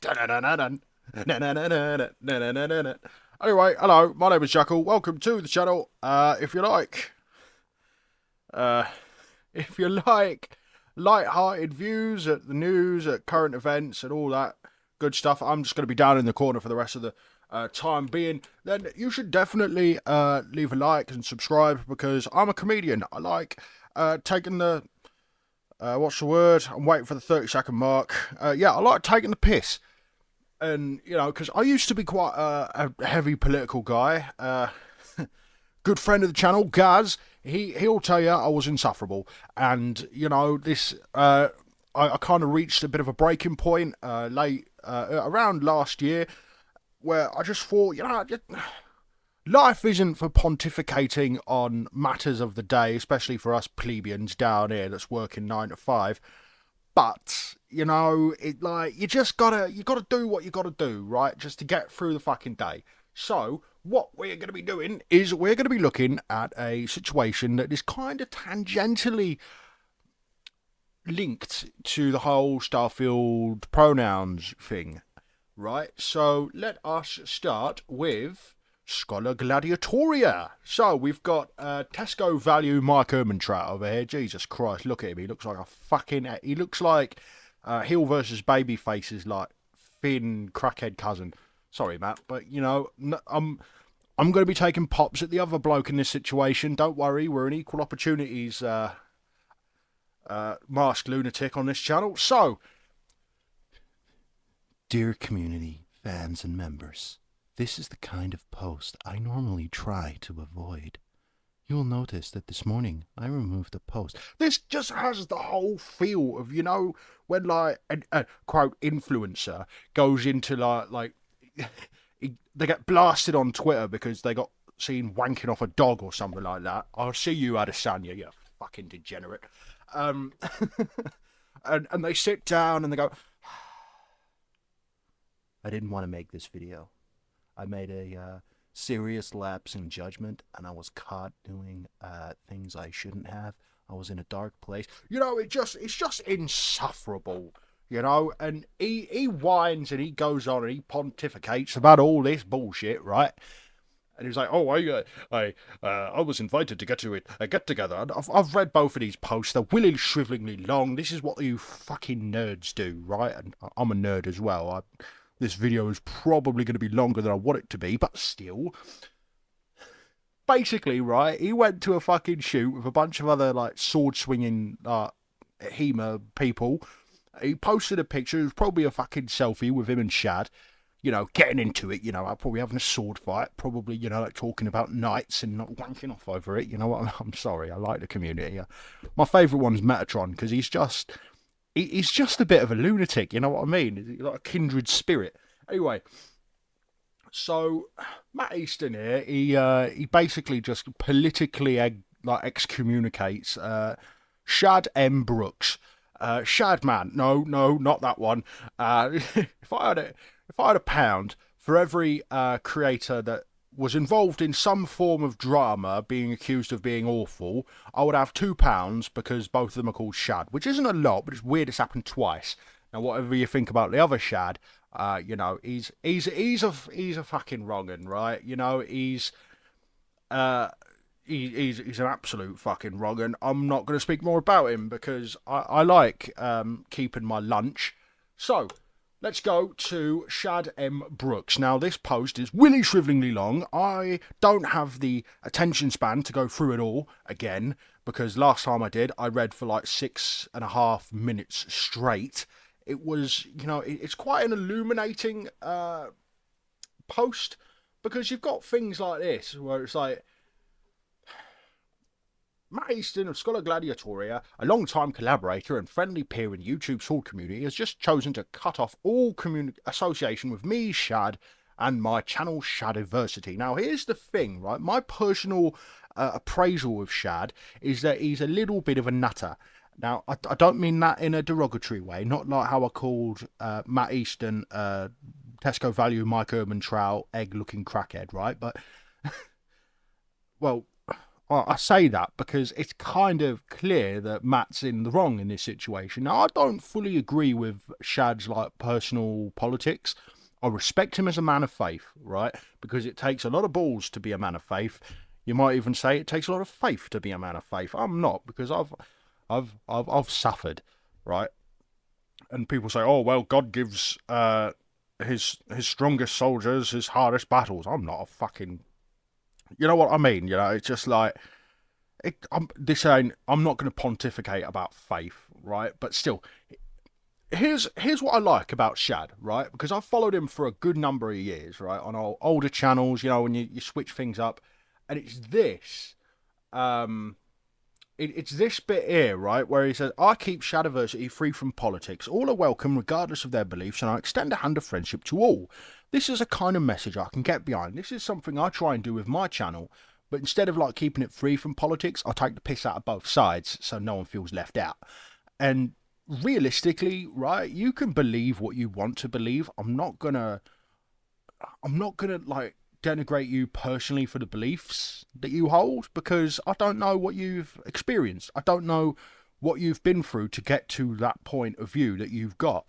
Anyway, hello, my name is Jackal. Welcome to the channel. Uh, if you like light-hearted views at the news, at current events, and all that good stuff, I'm just going to be down in the corner for the rest of the time being. Then you should definitely leave a like and subscribe because I'm a comedian. I like taking the what's the word? I'm waiting for the 30-second mark. Yeah, I like taking the piss. And, you know, because I used to be quite a heavy political guy. Good friend of the channel, Gaz, he'll tell you I was insufferable. And, you know, I kind of reached a bit of a breaking point around last year where I just thought, life isn't for pontificating on matters of the day, especially for us plebeians down here that's working 9 to 5. But, you know, you gotta do what you gotta do, right? Just to get through the fucking day. So, what we're gonna be doing is we're gonna be looking at a situation that is kind of tangentially linked to the whole Starfield pronouns thing, right? So, let us start with Schola Gladiatoria. So we've got Tesco value Mike ehrmantraut over here. Jesus Christ, look at him. He looks like a fucking... He looks like heel versus baby faces, like thin crackhead cousin. Sorry, Matt, but you know, I'm going to be taking pops at the other bloke in this situation. Don't worry, we're an equal opportunities masked lunatic on this channel. So, dear community, fans and members, this is the kind of post I normally try to avoid. You'll notice that this morning I removed a post. This just has the whole feel of, you know, when like a quote influencer goes into like they get blasted on Twitter because they got seen wanking off a dog or something like that. I'll see you, Adesanya, you fucking degenerate. And they sit down and they go, I didn't want to make this video. I made a serious lapse in judgment, and I was caught doing things I shouldn't have. I was in a dark place. You know, it's just insufferable, you know, and he whines and he goes on and he pontificates about all this bullshit, right? And he's like, oh, I was invited to get to a get-together. And I've read both of these posts. They're really shrivelingly long. This is what you fucking nerds do, right? And I'm a nerd as well. This video is probably going to be longer than I want it to be, but still. Basically, right, he went to a fucking shoot with a bunch of other, like, sword-swinging, HEMA people. He posted a picture. It was probably a fucking selfie with him and Shad. You know, getting into it, you know, probably having a sword fight. Probably, you know, like talking about knights and not wanking off over it. You know what? I'm sorry. I like the community. My favourite one's Metatron, because he's just a bit of a lunatic, you know what I mean? He's like a kindred spirit. Anyway, so Matt Easton here, he basically just politically excommunicates Shad M. Brooks. Shad man, no, not that one. If I had a pound for every creator that was involved in some form of drama being accused of being awful, I would have £2 because both of them are called Shad, which isn't a lot, but it's weird it's happened twice. Now, whatever you think about the other Shad, you know, he's a fucking wrong'un, right? You know, he's an absolute fucking wrong'un. I'm not going to speak more about him because I like keeping my lunch. So, let's go to Shad M. Brooks. Now, this post is really shrivelingly long. I don't have the attention span to go through it all again, because last time I did, I read for like 6.5 minutes straight. It was, you know, it's quite an illuminating post, because you've got things like this, where it's like, Matt Easton of Schola Gladiatoria, a long-time collaborator and friendly peer in YouTube's sword community, has just chosen to cut off all association with me, Shad, and my channel Shadiversity. Now, here's the thing, right? My personal appraisal of Shad is that he's a little bit of a nutter. Now, I don't mean that in a derogatory way, not like how I called Matt Easton Tesco value Mike ehrmantraut egg-looking crackhead, right? But, well, I say that because it's kind of clear that Matt's in the wrong in this situation. Now, I don't fully agree with Shad's like personal politics. I respect him as a man of faith, right? Because it takes a lot of balls to be a man of faith. You might even say it takes a lot of faith to be a man of faith. I'm not, because I've suffered, right? And people say, "Oh well, God gives his strongest soldiers his hardest battles." I'm not a fucking, you know what I mean? You know, it's just like I'm not going to pontificate about faith, right? But still, here's what I like about Shad, right? Because I've followed him for a good number of years, right, on older channels. You know, when you switch things up, and it's this. It's this bit here, right, where he says, "I keep shadiversity free from politics. All are welcome, regardless of their beliefs, and I extend a hand of friendship to all. This is a kind of message I can get behind. This is something I try and do with my channel, but instead of like keeping it free from politics, I take the piss out of both sides, so no one feels left out." And realistically, right, you can believe what you want to believe. I'm not gonna like denigrate you personally for the beliefs that you hold, because I don't know what you've experienced. I don't know what you've been through to get to that point of view that you've got.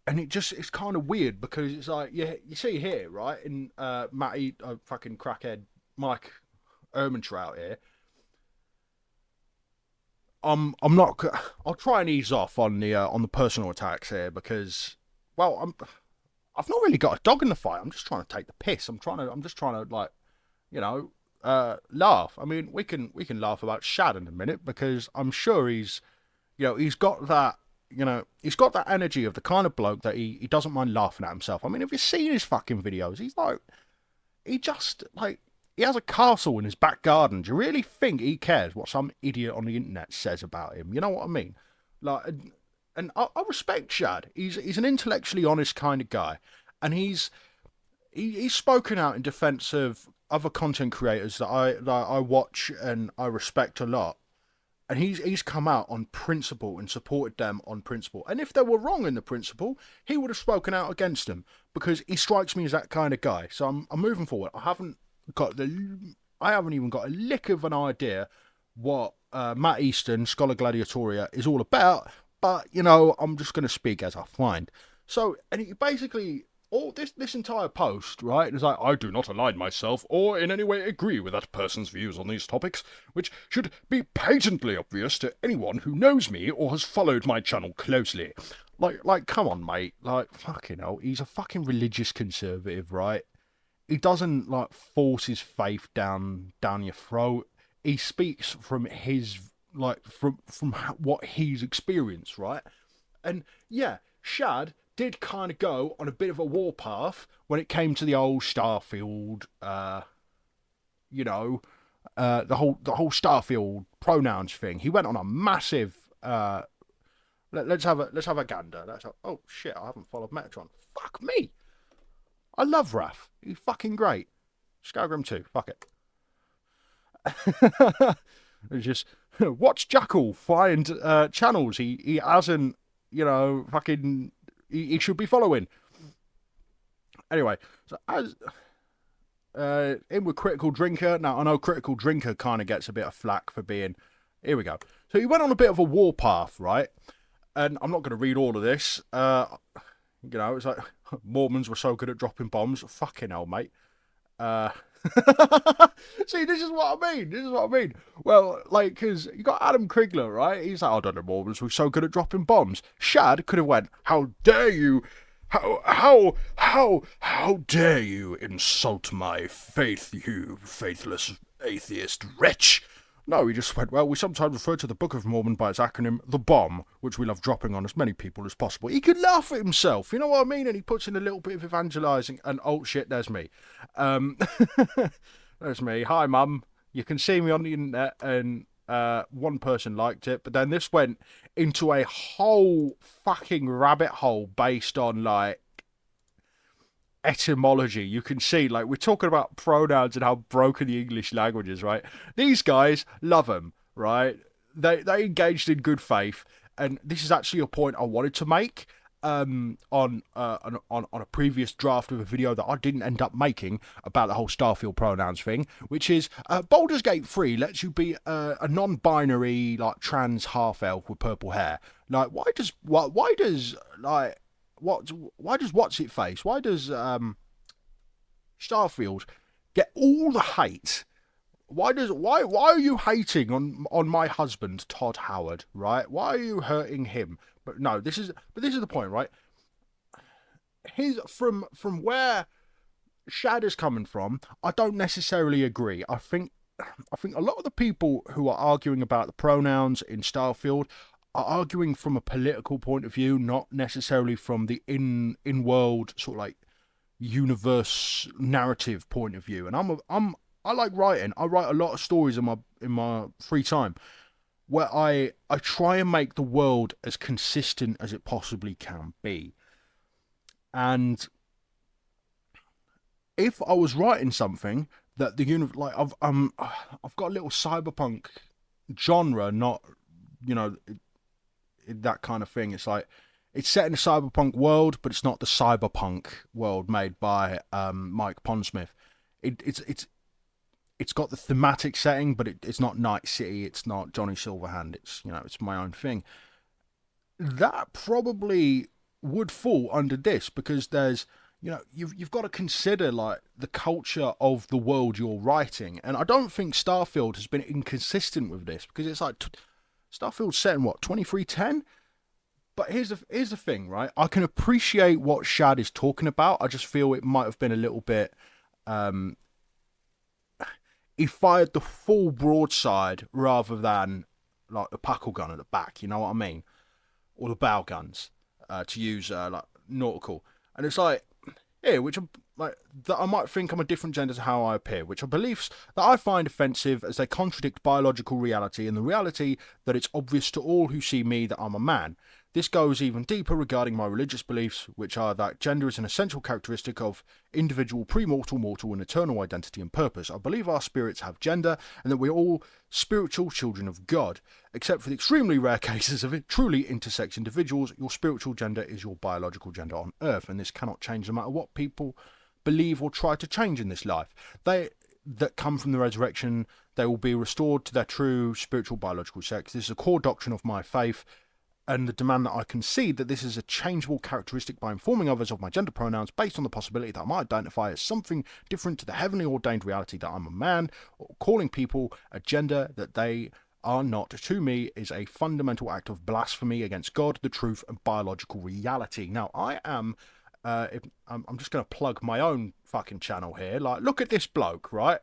And it's kind of weird, because it's like, you see here, right, in Matty, fucking crackhead Mike Ehrmantraut here. I'm not. I'll try and ease off on the personal attacks here, because, well, I've not really got a dog in the fight. I'm just trying to take the piss. I'm just trying to like, you know, laugh. I mean, we can laugh about Shad in a minute, because I'm sure he's got that, he's got that energy of the kind of bloke that he doesn't mind laughing at himself. I mean, have you seen his fucking videos? He's like, he has a castle in his back garden. Do you really think he cares what some idiot on the internet says about him? You know what I mean? Like, and I respect Shad. He's an intellectually honest kind of guy, and he's spoken out in defence of other content creators that I watch and I respect a lot. And he's come out on principle and supported them on principle. And if they were wrong in the principle, he would have spoken out against them, because he strikes me as that kind of guy. So I'm moving forward. I haven't even got a lick of an idea what Matt Easton, Schola Gladiatoria, is all about. But, I'm just going to speak as I find. So, and he basically, all this entire post, right, is like, "I do not align myself or in any way agree with that person's views on these topics, which should be patently obvious to anyone who knows me or has followed my channel closely." Like, come on, mate. Like, fucking hell, he's a fucking religious conservative, right? He doesn't, like, force his faith down your throat. He speaks from his, like, from what he's experienced, right? And yeah, Shad did kind of go on a bit of a warpath when it came to the old Starfield, the whole Starfield pronouns thing. He went on a massive. Let's have a gander. Oh shit! I haven't followed Metatron. Fuck me. I love Raph. He's fucking great. Skyrim 2. Fuck it. It's just watch Jackal find channels he hasn't, fucking he should be following. Anyway, so as in with Critical Drinker. Now I know Critical Drinker kind of gets a bit of flack for being. Here we go. So he went on a bit of a warpath, right? And I'm not going to read all of this. It's like Mormons were so good at dropping bombs. Fucking hell, mate. See, this is what I mean. Well, like, because you got Adam Krigler, right? He's like, "I don't know, Mormons were so good at dropping bombs." Shad could have went, "How dare you? How dare you insult my faith, you faithless atheist wretch?" No, he just went, "Well, we sometimes refer to the Book of Mormon by its acronym, the BOMB, which we love dropping on as many people as possible." He could laugh at himself, you know what I mean? And he puts in a little bit of evangelising, and oh shit, there's me. There's me. Hi, Mum. You can see me on the internet, and one person liked it, but then this went into a whole fucking rabbit hole based on, like, etymology. You can see, like, we're talking about pronouns and how broken the English language is, right? These guys love them, right? They engaged in good faith, and this is actually a point I wanted to make, on a previous draft of a video that I didn't end up making about the whole Starfield pronouns thing, which is Baldur's Gate 3 lets you be a non-binary like trans half elf with purple hair. Like, why does what's it face? Why does Starfield get all the hate? Why are you hating on my husband Todd Howard, right? Why are you hurting him? But this is the point, right? From where Shad is coming from, I don't necessarily agree. I think a lot of the people who are arguing about the pronouns in Starfield are arguing from a political point of view, not necessarily from the in world sort of like universe narrative point of view. And I like writing. I write a lot of stories in my free time, where I try and make the world as consistent as it possibly can be. And if I was writing something that the like I've got a little cyberpunk genre, not that kind of thing. It's like it's set in a cyberpunk world, but it's not the cyberpunk world made by Mike Pondsmith. It's got the thematic setting, but it's not Night City. It's not Johnny Silverhand. It's my own thing. That probably would fall under this because there's, you've got to consider like the culture of the world you're writing, and I don't think Starfield has been inconsistent with this because it's like Starfield's set in what 2310. But here's the thing, right? I can appreciate what Shad is talking about. I just feel it might have been a little bit. He fired the full broadside rather than like the puckle gun at the back. You know what I mean? Or the bow guns, to use like nautical. And it's like, which like that I might think I'm a different gender to how I appear, which are beliefs that I find offensive as they contradict biological reality and the reality that it's obvious to all who see me that I'm a man. This goes even deeper regarding my religious beliefs, which are that gender is an essential characteristic of individual pre-mortal, mortal, and eternal identity and purpose. I believe our spirits have gender, and that we're all spiritual children of God. Except for the extremely rare cases of it truly intersex individuals, your spiritual gender is your biological gender on Earth, and this cannot change no matter what people believe or try to change in this life. They that come from the resurrection, they will be restored to their true spiritual biological sex. This is a core doctrine of my faith, and the demand that I concede that this is a changeable characteristic by informing others of my gender pronouns based on the possibility that I might identify as something different to the heavenly ordained reality that I'm a man, or calling people a gender that they are not to me is a fundamental act of blasphemy against God, the truth, and biological reality. Now, I am, I'm just going to plug my own fucking channel here. Like, look at this bloke, right?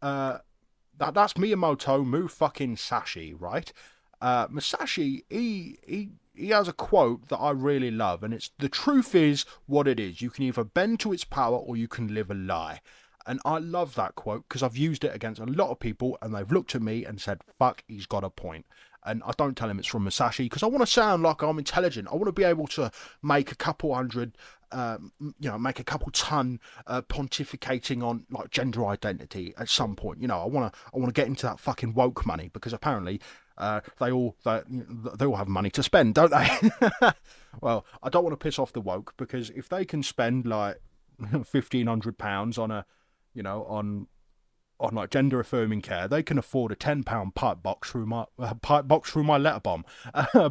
That's Miyamoto Mu fucking Sashi, right? Masashi, he has a quote that I really love, and it's, the truth is what it is. You can either bend to its power or you can live a lie. And I love that quote because I've used it against a lot of people and they've looked at me and said, fuck, he's got a point. And I don't tell him it's from Masashi because I want to sound like I'm intelligent. I want to be able to make a couple hundred, make a couple ton pontificating on like gender identity at some point. I want to get into that fucking woke money because apparently they all have money to spend, don't they? Well, I don't want to piss off the woke because if they can spend like £1,500 on a, on like gender affirming care, they can afford a £10 pipe box through my letter bomb,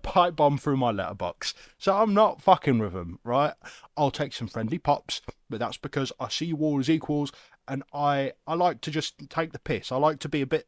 pipe bomb through my letterbox. So I'm not fucking with them, right? I'll take some friendly pops, but that's because I see you all as equals, and I like to just take the piss. I like to be the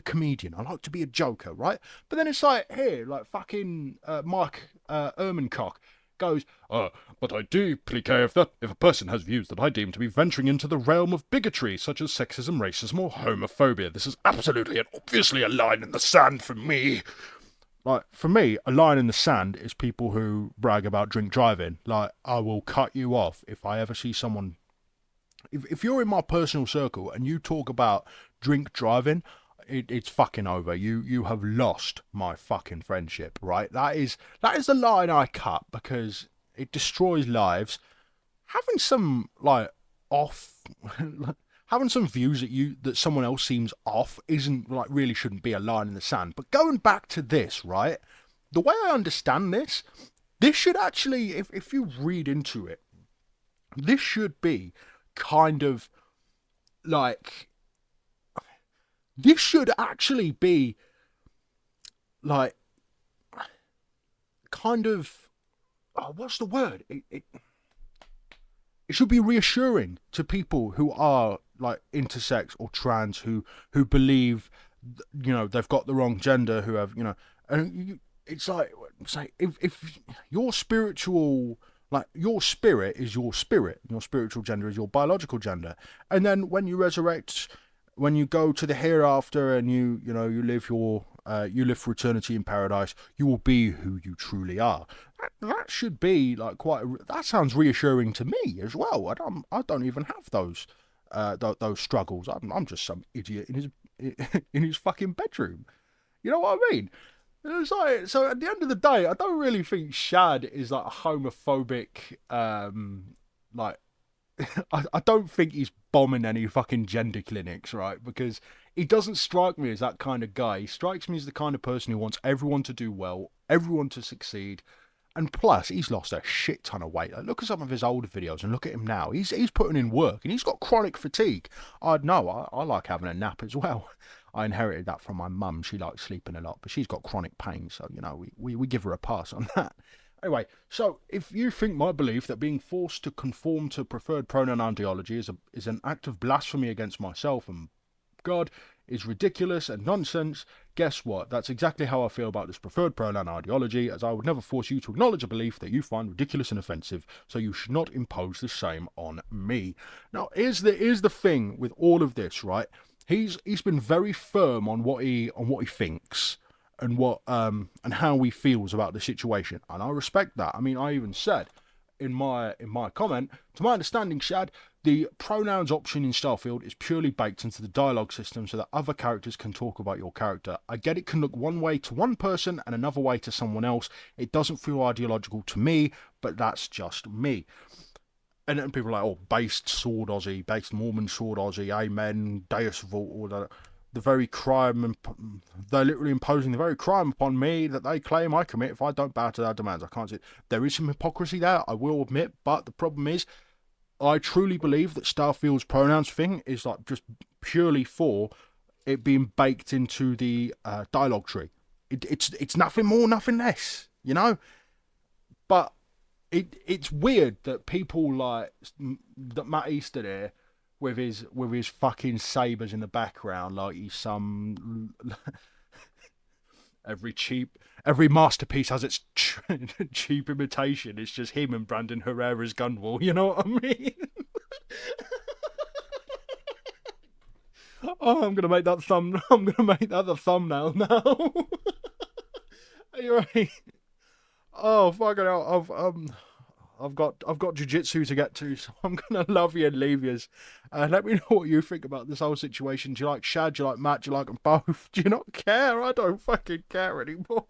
comedian. I like to be a joker, right? But then it's like, here, like fucking Mike Ehrmantraut goes, but I deeply care if a person has views that I deem to be venturing into the realm of bigotry, such as sexism, racism, or homophobia. This is absolutely and obviously a line in the sand for me. Like, for me, a line in the sand is people who brag about drink driving. Like, I will cut you off if I ever see someone... If you're in my personal circle and you talk about drink driving, it's fucking over. You have lost my fucking friendship, right? That is the line I cut because it destroys lives. Having some like off, having some views that someone else seems off isn't like really shouldn't be a line in the sand. But going back to this, right? The way I understand this This should actually, if you read into it, this should be kind of like, this should actually be like, kind of, oh, what's the word? It should be reassuring to people who are like intersex or trans, who believe, you know, they've got the wrong gender, who have, you know, and it's like if your spiritual, like, your spirit is your spirit, your spiritual gender is your biological gender, and then when you resurrect, when you go to the hereafter, and you know, you live your you live for eternity in paradise, you will be who you truly are. That should be like quite. That sounds reassuring to me as well. I don't even have those struggles. I'm just some idiot in his in his fucking bedroom. You know what I mean? It's like, so at the end of the day, I don't really think Shad is like a homophobic. Like, I don't think he's bombing any fucking gender clinics, right? Because he doesn't strike me as that kind of guy. He strikes me as the kind of person who wants everyone to do well, everyone to succeed. And plus, he's lost a shit ton of weight. Like, look at some of his older videos and look at him now. He's putting in work, and he's got chronic fatigue. I know. I like having a nap as well. I inherited that from my mum. She likes sleeping a lot, but she's got chronic pain, so, you know, we give her a pass on that. Anyway, so if you think my belief that being forced to conform to preferred pronoun ideology is an act of blasphemy against myself and God is ridiculous and nonsense, guess what? That's exactly how I feel about this preferred pronoun ideology, as I would never force you to acknowledge a belief that you find ridiculous and offensive, so you should not impose the same on me. Now, here's the thing with all of this, right? He's been very firm on what he thinks, and what and how he feels about the situation, and I respect that. I mean, I even said in my comment, to my understanding, Shad, the pronouns option in Starfield is purely baked into the dialogue system so that other characters can talk about your character. I get it can look one way to one person and another way to someone else. It doesn't feel ideological to me, but that's just me. And then people are like, oh, based sword Aussie, based Mormon sword Aussie, amen, Deus Vult, all that. The very crime, and they're literally imposing the very crime upon me that they claim I commit if I don't bow to their demands. I can't see it. There is some hypocrisy there, I will admit, but the problem is, I truly believe that Starfield's pronouns thing is like just purely for it being baked into the dialogue tree. It's nothing more, nothing less, you know. But it's weird that people like that Matt Easter there, with his fucking sabers in the background, like he's some every masterpiece has its cheap imitation. It's just him and Brandon Herrera's Gunwall. You know what I mean? Oh, I'm gonna make that the thumbnail now. You're right. Oh, fucking hell! I've got jiu-jitsu to get to, so I'm gonna love you and leave you. Let me know what you think about this whole situation. Do you like Shad? Do you like Matt? Do you like them both? Do you not care? I don't fucking care anymore.